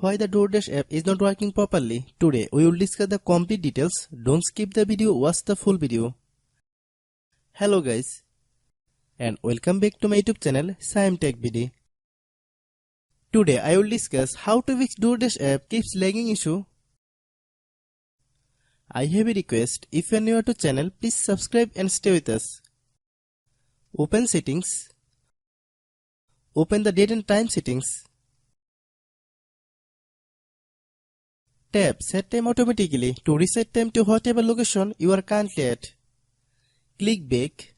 Why the DoorDash app is not working properly? Today we will discuss the complete details. Don't skip the video, watch the full video. Hello guys and welcome back to my YouTube channel Shaem Tech video. Today I will discuss how to fix DoorDash app keeps lagging issue. I have a request, if you are new to channel, please subscribe and stay with us. Open settings. Open the date and time settings. Tap Set Time automatically to reset time to whatever location you are currently at. Click Back.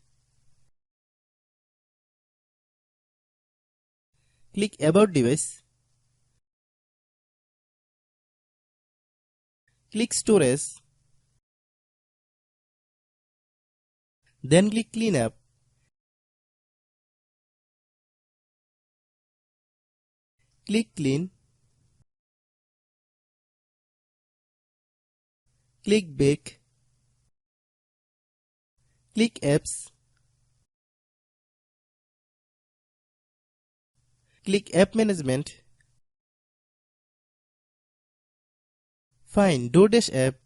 Click About Device. Click Storage. Then click Cleanup. Click Clean. Click Back. Click Apps. Click App Management. Find DoorDash app.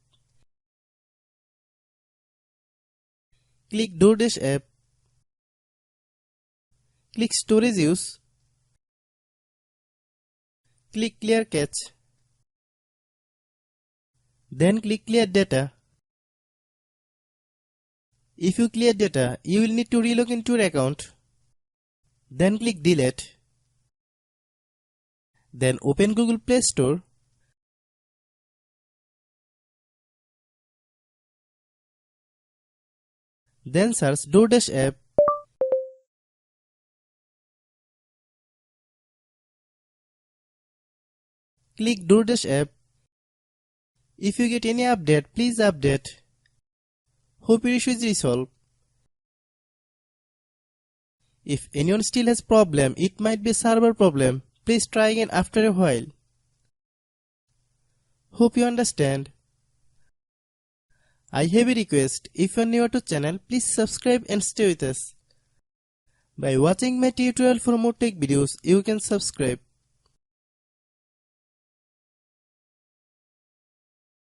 Click DoorDash app. Click Storage Use. Click Clear Cache. Then click Clear Data. If you clear data, you will need to relog into your account. Then click Delete. Then open Google Play Store. Then search DoorDash app. Click DoorDash app. If you get any update, please update. Hope your issue is resolved. If anyone still has problem, it might be a server problem. Please try again after a while. Hope you understand. I have a request, if you are new to channel, please subscribe and stay with us. By watching my tutorial for more tech videos, you can subscribe.